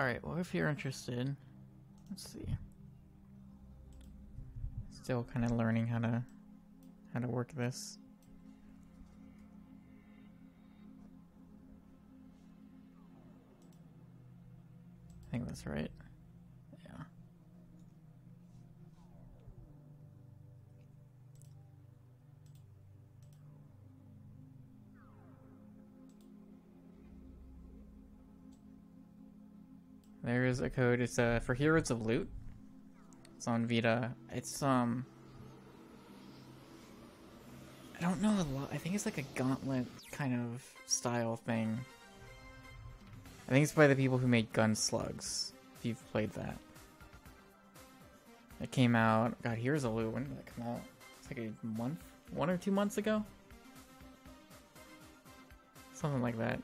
Alright, well if you're interested, let's see. Still kind of learning how to work this. I think that's right. Yeah. There is a code. It's for Heroes of Loot. It's on Vita. It's I don't know a lot. I think it's like a gauntlet kind of style thing. I think it's by the people who made Gunslugs, if you've played that. It came out, god, Heroes of Loot, when did that come out? It's like a month? 1 or 2 months ago? Something like that.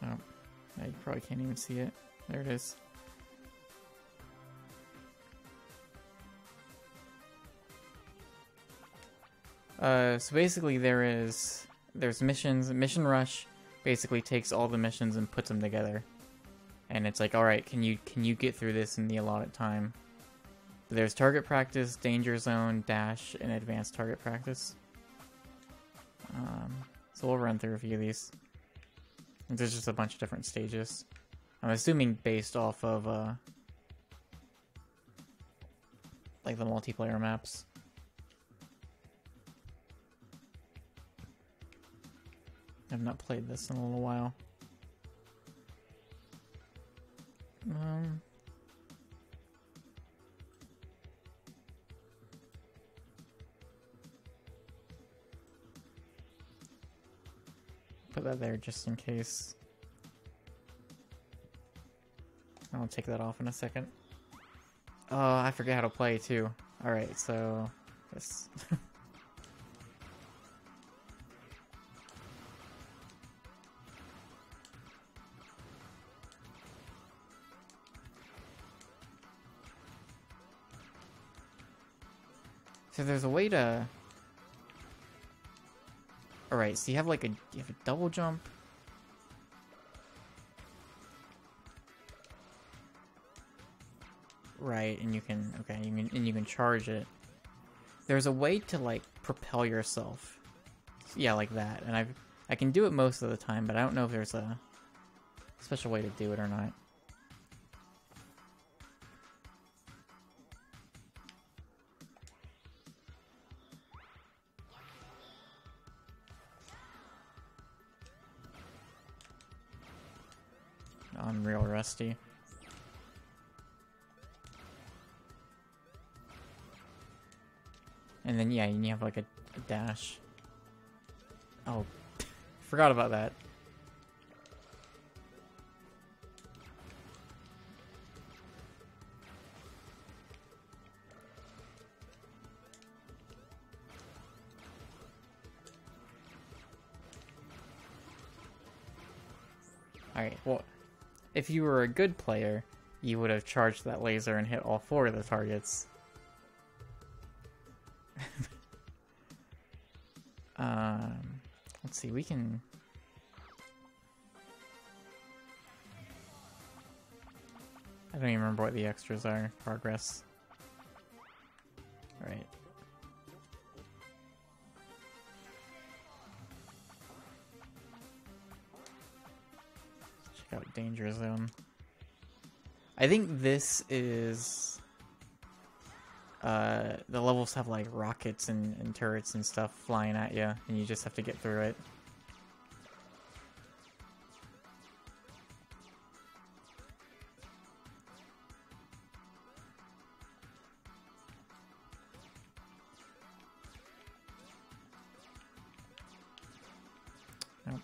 Oh, yeah, you probably can't even see it. There it is. So basically there's missions. Mission Rush basically takes all the missions and puts them together. And it's like, alright, can you get through this in the allotted time? There's Target Practice, Danger Zone, Dash, and Advanced Target Practice. So we'll run through a few of these. There's just a bunch of different stages. I'm assuming based off of like the multiplayer maps. I've not played this in a little while. Put that there just in case. I'll take that off in a second. Oh, I forget how to play too. Alright, so this. So there's a way to... Alright, so you have like you have a double jump. Right, and you can, okay, you can charge it. There's a way to like propel yourself. Yeah, like that. And I can do it most of the time, but I don't know if there's a special way to do it or not. I'm real rusty. And then, yeah, you have like a dash. Oh, forgot about that. Alright, well, if you were a good player, you would have charged that laser and hit all 4 of the targets. Let's see, we can... I don't even remember what the extras are. Progress. Right. Check out Danger Zone. I think this is... the levels have like rockets and turrets and stuff flying at you, and you just have to get through it. Nope.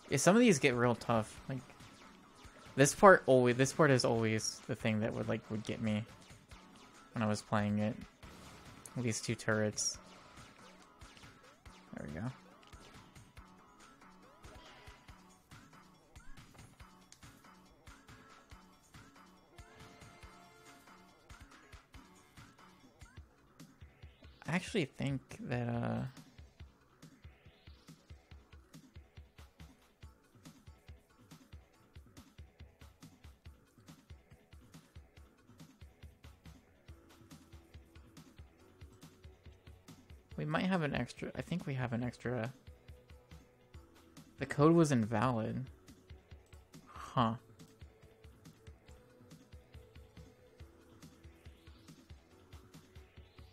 Yeah, some of these get real tough. Like this part is always the thing that would get me when I was playing it. These 2 turrets. There we go. I actually think that We might have an extra. I think we have an extra. The code was invalid. Huh.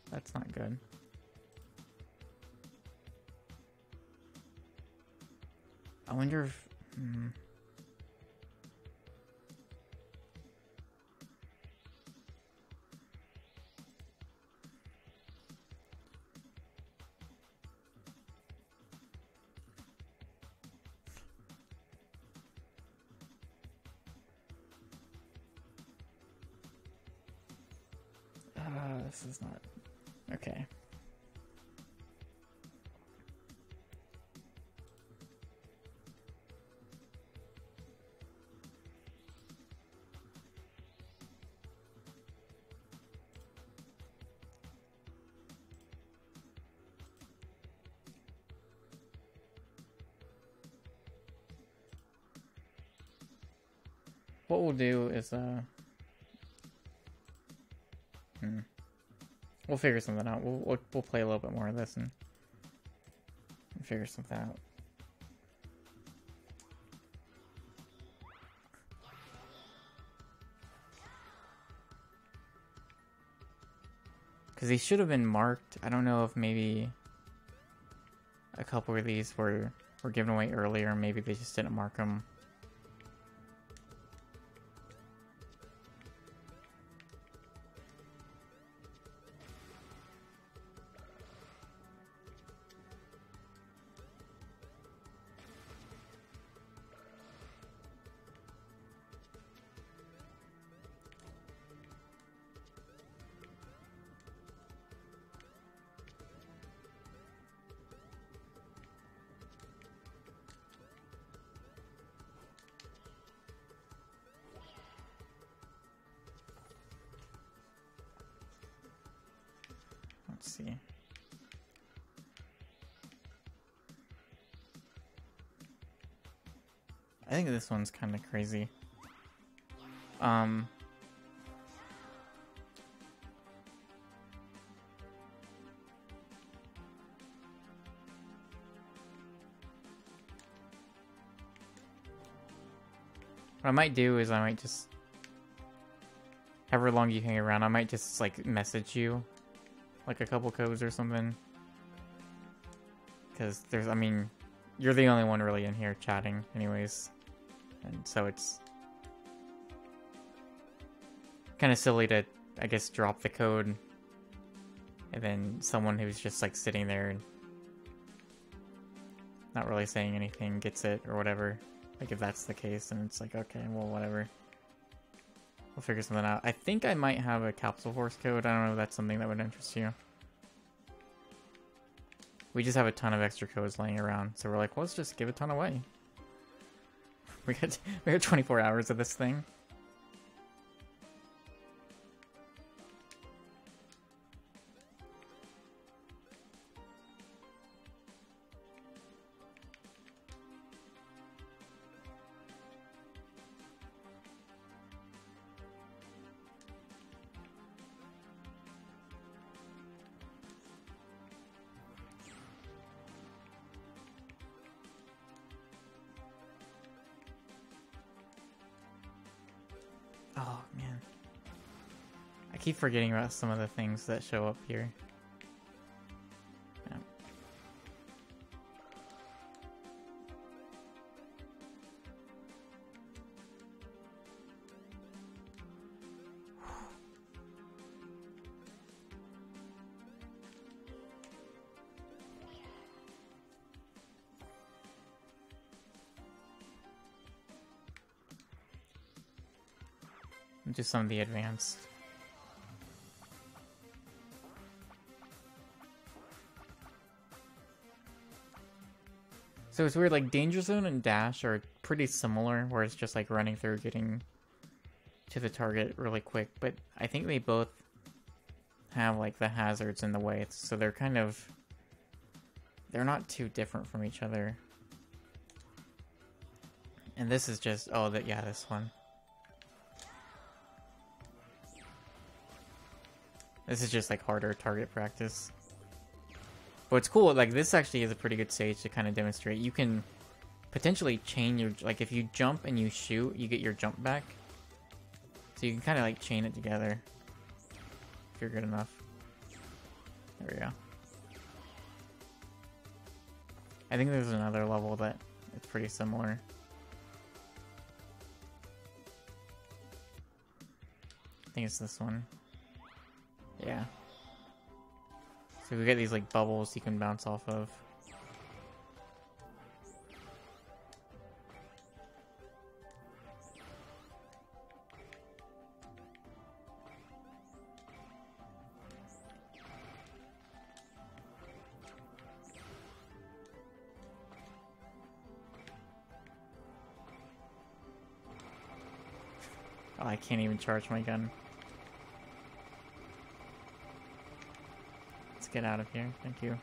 That's not good. I wonder if... this is not... Okay. What we'll do is, we'll figure something out. We'll play a little bit more of this and figure something out. Because these should have been marked. I don't know if maybe a couple of these were given away earlier. Maybe they just didn't mark them. Let's see. I think this one's kind of crazy. What I might do is I might just, however long you hang around, I might just like message you like a couple codes or something. Because there's, I mean, you're the only one really in here chatting anyways. And so it's kind of silly to, I guess, drop the code and then someone who's just like sitting there and not really saying anything gets it or whatever. Like if that's the case, and it's like, okay, well, whatever. We'll figure something out. I think I might have a Capsule Force code. I don't know if that's something that would interest you. We just have a ton of extra codes laying around, so we're like, well, let's just give a ton away. We got 24 hours of this thing. Oh, man. I keep forgetting about some of the things that show up here. Yeah. Just some of the advanced. So it's weird, like Danger Zone and Dash are pretty similar, where it's just like running through, getting to the target really quick, but I think they both have like the hazards in the way, so they're kind of, they're not too different from each other. And this is just, oh, that, yeah, this one. This is just like harder target practice. But it's cool, like, this actually is a pretty good stage to kind of demonstrate. You can potentially chain your, like, if you jump and you shoot, you get your jump back. So you can kind of, like, chain it together. If you're good enough. There we go. I think there's another level that it's pretty similar. I think it's this one. Yeah. So we get these like bubbles you can bounce off of. Oh, I can't even charge my gun. Let's get out of here. Thank you.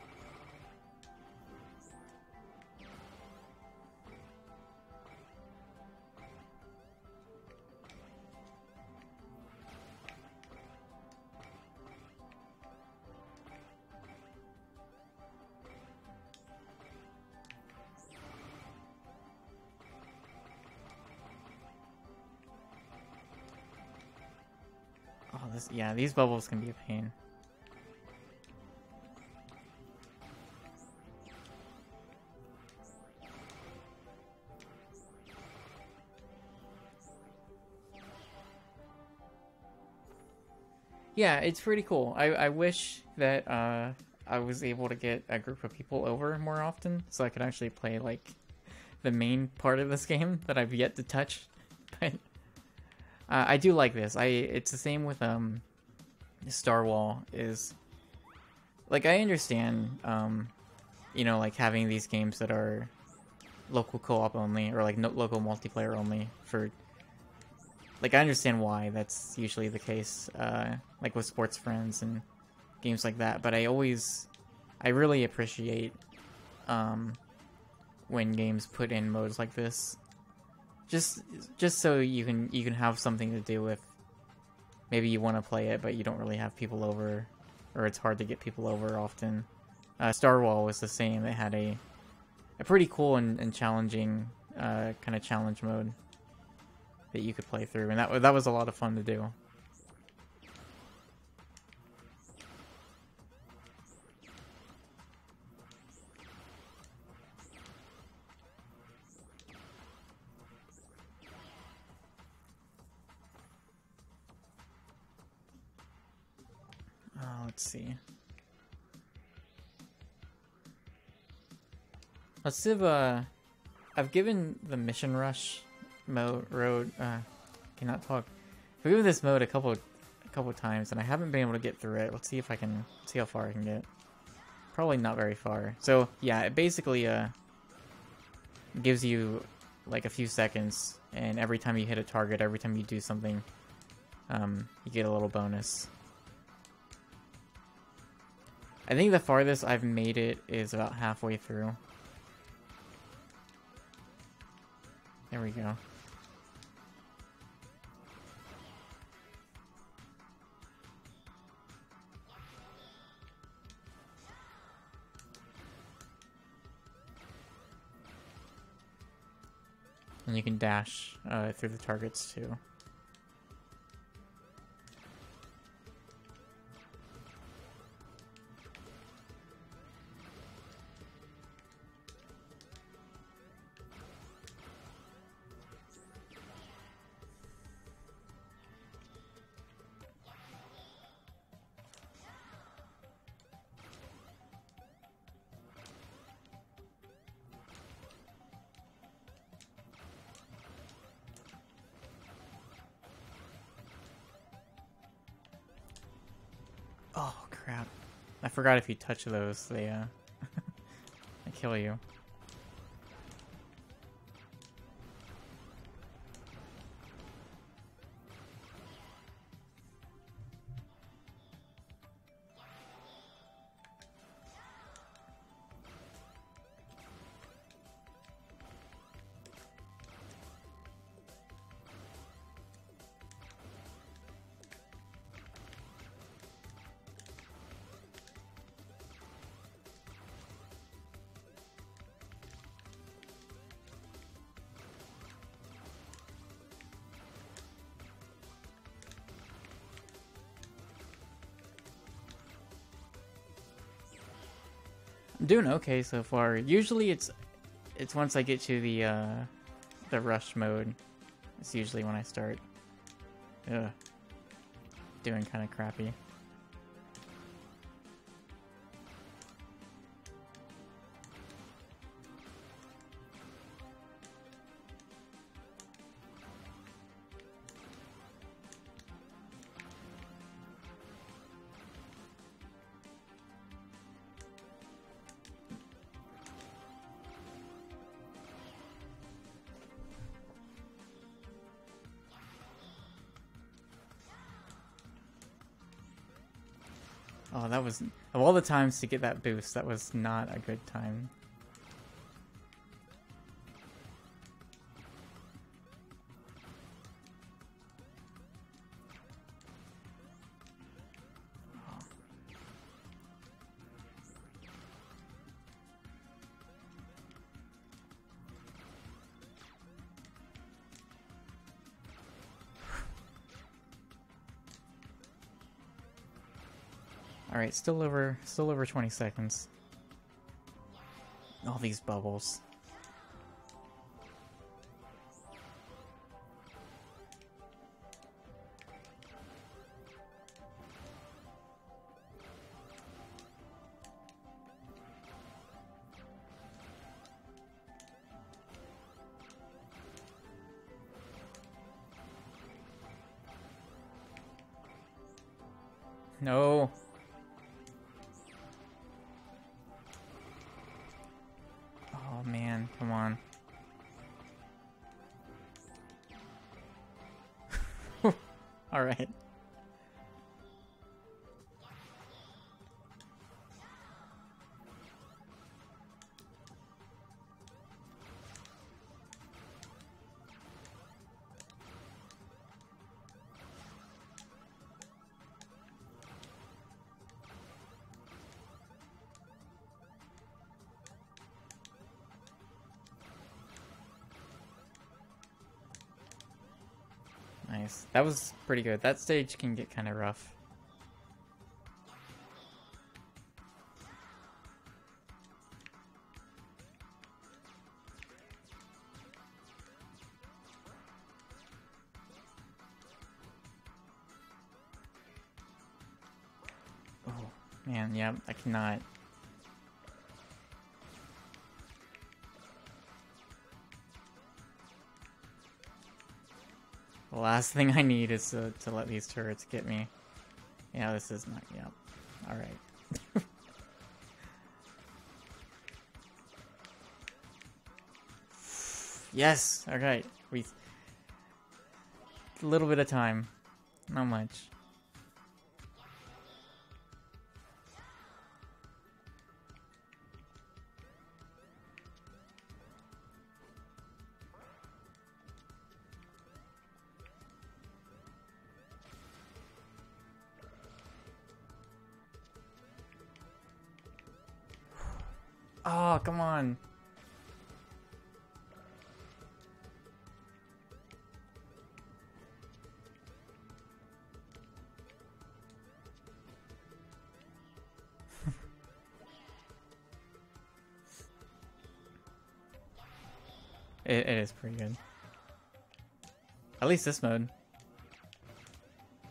Oh, yeah, these bubbles can be a pain. Yeah, it's pretty cool. I wish that I was able to get a group of people over more often so I could actually play like the main part of this game that I've yet to touch. But I do like this. It's the same with Star Wall is like I understand you know, like having these games that are local co-op only or like local multiplayer only for like I understand why that's usually the case like with sports friends and games like that, but I really appreciate when games put in modes like this just so you can have something to do with. Maybe you want to play it but you don't really have people over, or it's hard to get people over often. Star Wall was the same. It had a pretty cool and challenging kind of challenge mode that you could play through, and that was a lot of fun to do. Let's see. Let's see if I've given the mission rush mode cannot talk. I've given this mode a couple times and I haven't been able to get through it. Let's see if I can see how far I can get. Probably not very far. So yeah, it basically gives you like a few seconds, and every time you hit a target, every time you do something, you get a little bonus. I think the farthest I've made it is about halfway through. There we go. And you can dash through the targets too. Oh crap. I forgot if you touch those, they they kill you. I'm doing okay so far. Usually it's once I get to the rush mode. It's usually when I start doing kind of crappy. Oh, that was... Of all the times to get that boost, that was not a good time. Alright, still over 20 seconds. All these bubbles. No. Oh man, come on. All right. Nice. That was pretty good. That stage can get kind of rough. Oh, man, yeah, I cannot. The last thing I need is to let these turrets get me. Yeah, this is not... Yep. Alright. Yes! Alright. A little bit of time. Not much. Oh, come on. It is pretty good. At least this mode.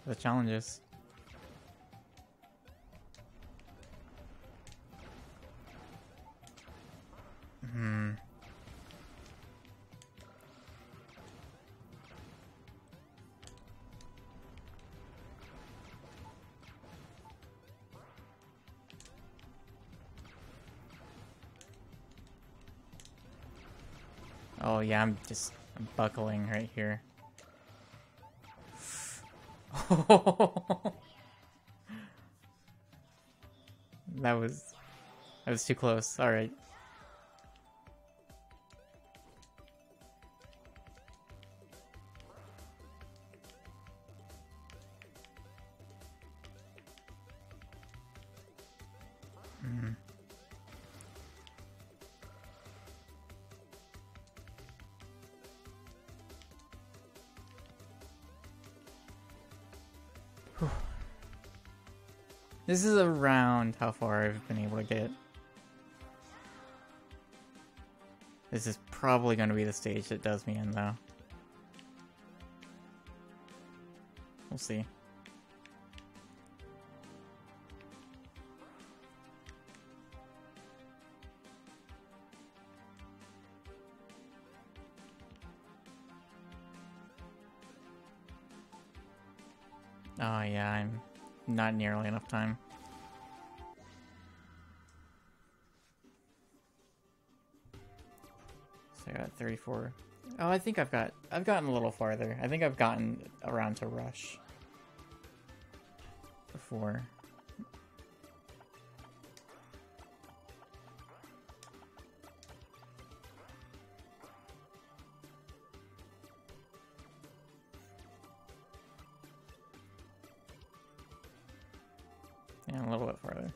The challenges. Oh yeah, I'm buckling right here. That was too close. All right. This is around how far I've been able to get. This is probably going to be the stage that does me in, though. We'll see. Oh yeah, I'm not nearly enough time. So I got 34. Oh, I think I've gotten a little farther. I think I've gotten around to Rush before. Yeah, a little bit farther.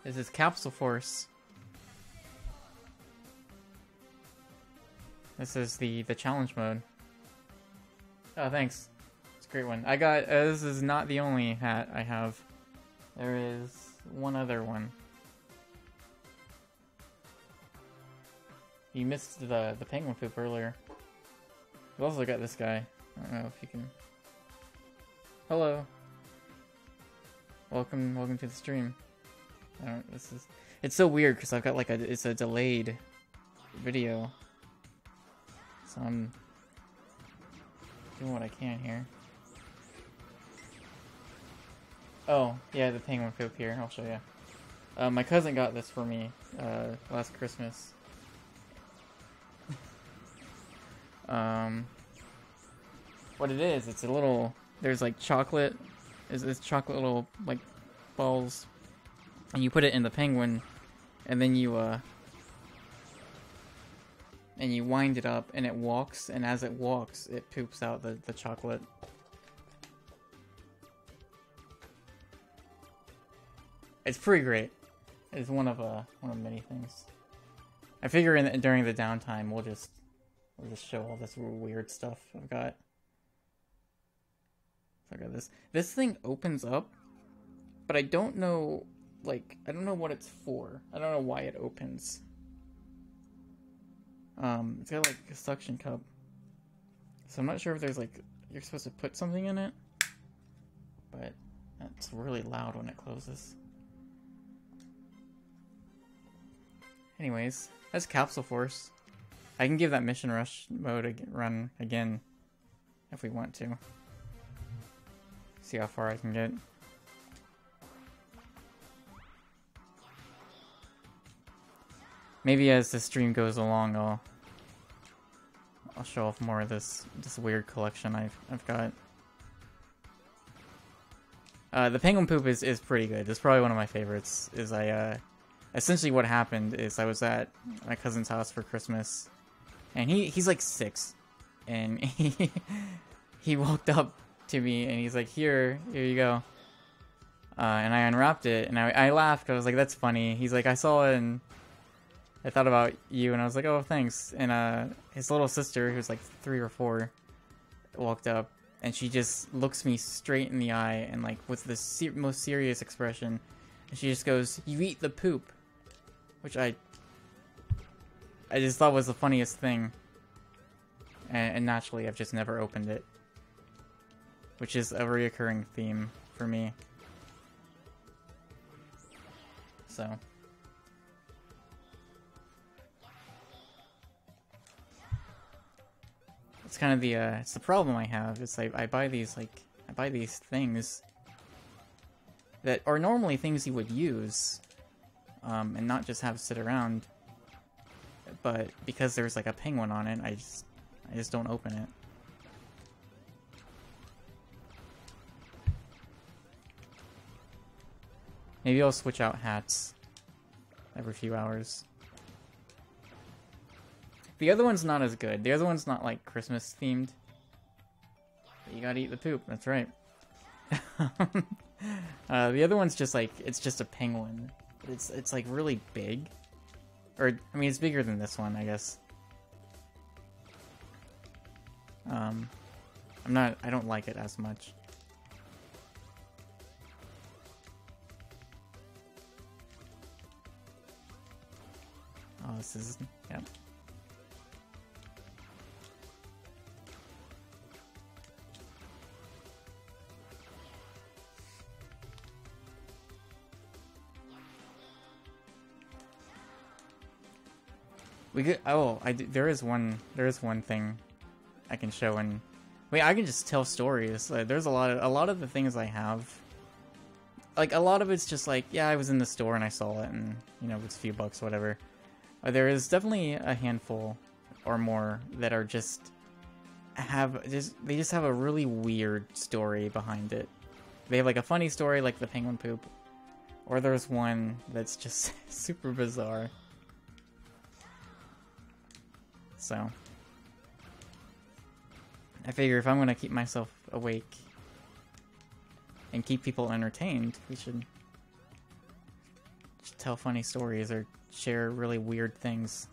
This is Capsule Force. This is the challenge mode. Oh, thanks. It's a great one. I got, this is not the only hat I have. There is one other one. You missed the penguin poop earlier. We've also got this guy. I don't know if you can... Hello. Welcome to the stream. It's so weird because I've got like it's a delayed video. So I'm doing what I can here. Oh, yeah, the penguin poop here. I'll show you. My cousin got this for me last Christmas. What it is, it's a little... There's like chocolate. It's chocolate little like balls. And you put it in the penguin, and then you wind it up, and it walks, and as it walks, it poops out the chocolate. It's pretty great. It's one of many things. I figure during the downtime we'll just show all this weird stuff I've got. So I got this. This thing opens up, but I don't know. Like, I don't know what it's for. I don't know why it opens. It's got like a suction cup. So I'm not sure if there's like, you're supposed to put something in it. But that's really loud when it closes. Anyways, that's Capsule Force. I can give that Mission Rush mode a run again if we want to. See how far I can get. Maybe as the stream goes along, I'll show off more of this weird collection I've got. The penguin poop is pretty good. It's probably one of my favorites. Essentially what happened is I was at my cousin's house for Christmas, and he's like 6, and he walked up to me and he's like, here you go. And I unwrapped it, and I laughed. I was like, that's funny. He's like, I saw it and I thought about you, and I was like, oh, thanks. And his little sister, who's like 3 or 4, walked up, and she just looks me straight in the eye, and like with the most serious expression, and she just goes, "You eat the poop," which I just thought was the funniest thing. And naturally, I've just never opened it, which is a reoccurring theme for me. So. It's kind of it's the problem I have. It's like I buy these things that are normally things you would use, and not just have sit around. But because there's like a penguin on it, I just don't open it. Maybe I'll switch out hats every few hours. The other one's not as good. The other one's not like Christmas themed. But you gotta eat the poop, that's right. The other one's just like, it's just a penguin. It's like really big. Or, I mean, it's bigger than this one, I guess. I don't like it as much. Oh, this is... Yep. We could... Oh, there is one thing I can show, and... Wait, I can just tell stories. There's a lot of the things I have... Like, a lot of it's just like, yeah, I was in the store and I saw it, and, you know, it's a few bucks, whatever. There is definitely a handful or more that are just... They just have a really weird story behind it. They have, like, a funny story, like the penguin poop. Or there's one that's just super bizarre. So... I figure if I'm gonna keep myself awake and keep people entertained, we should tell funny stories or share really weird things.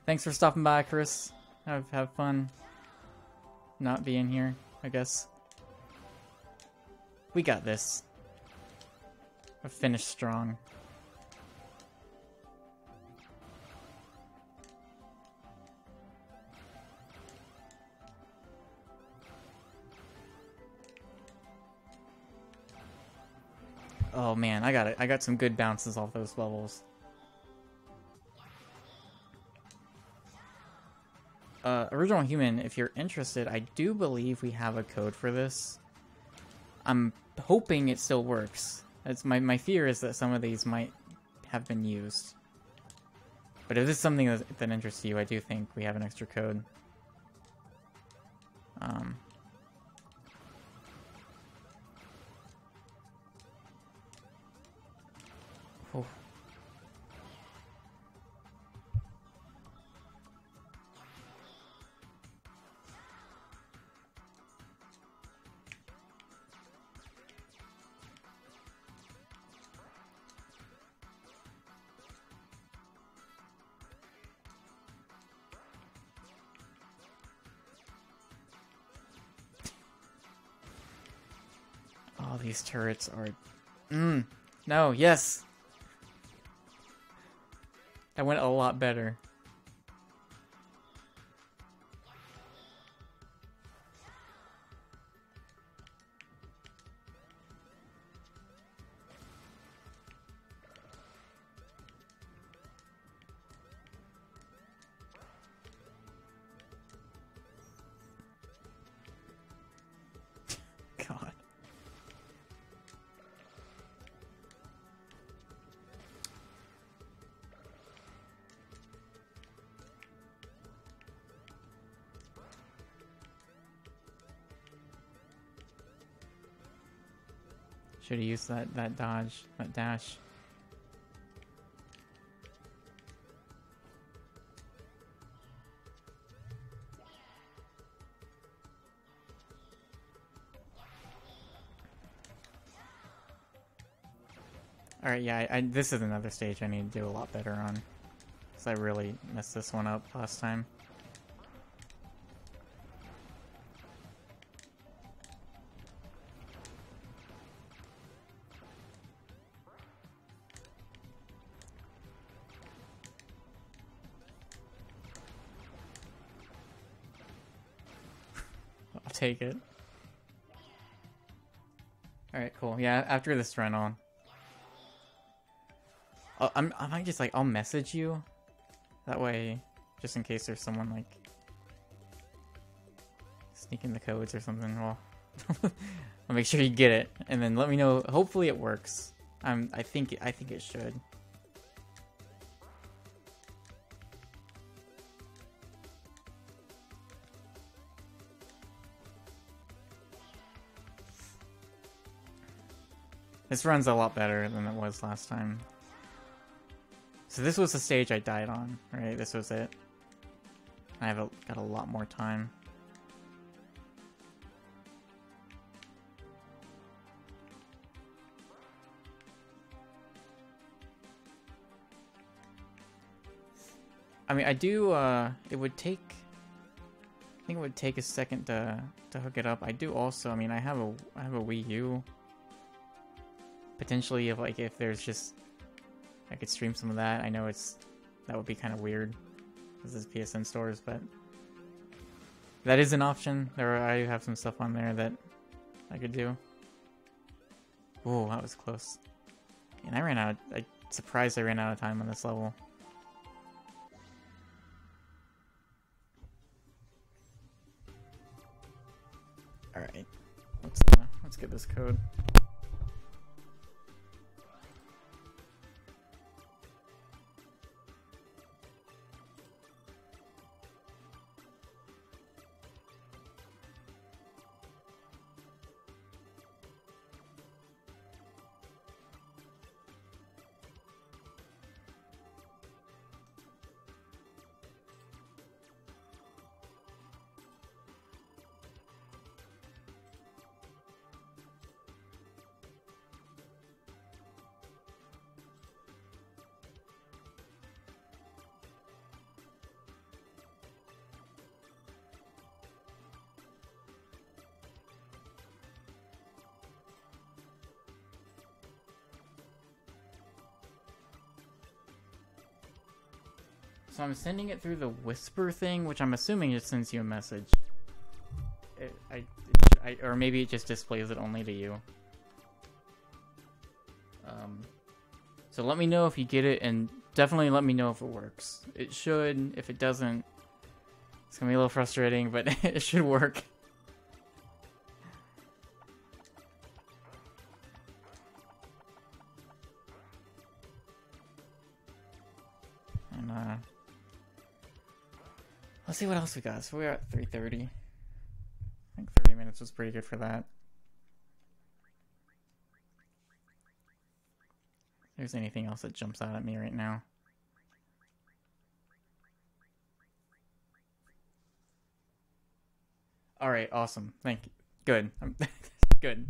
Thanks for stopping by, Chris. Have fun not being here, I guess. We got this. I finished strong. Oh man, I got it. I got some good bounces off those levels. Original Human, if you're interested, I do believe we have a code for this. I'm hoping it still works. That's my fear is that some of these might have been used. But if this is something that interests you, I do think we have an extra code. Oh. Oh, these turrets are... No, yes! That went a lot better. God. Should have used that dodge, that dash. Alright, yeah, this is another stage I need to do a lot better on. Because I really messed this one up last time. I'll take it. Alright, cool. Yeah, after this run on. I might just, like, I'll message you. That way, just in case there's someone, like, sneaking the codes or something. Well, I'll make sure you get it, and then let me know. Hopefully it works. I think it should. This run's a lot better than it was last time. So this was the stage I died on, right? This was it. I got a lot more time. I mean, I do, it would take, I think it would take a second to hook it up. I do also, I mean, I have a Wii U. Potentially, if there's just, I could stream some of that. I know that would be kind of weird. This is PSNStores, but that is an option. I have some stuff on there that I could do. Oh, that was close. And I'm surprised I ran out of time on this level. Alright, let's get this code. So I'm sending it through the whisper thing, which I'm assuming just sends you a message. Or maybe it just displays it only to you. So let me know if you get it, and definitely let me know if it works. It should. If it doesn't, it's gonna be a little frustrating, but it should work. And let's see what else we got. So we're at 3:30. I think 30 minutes was pretty good for that. If there's anything else that jumps out at me right now. Alright, awesome. Thank you. Good. Good.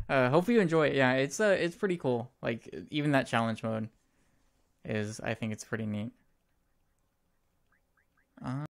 Hopefully you enjoy it. Yeah, it's pretty cool. Like, even that challenge mode I think it's pretty neat.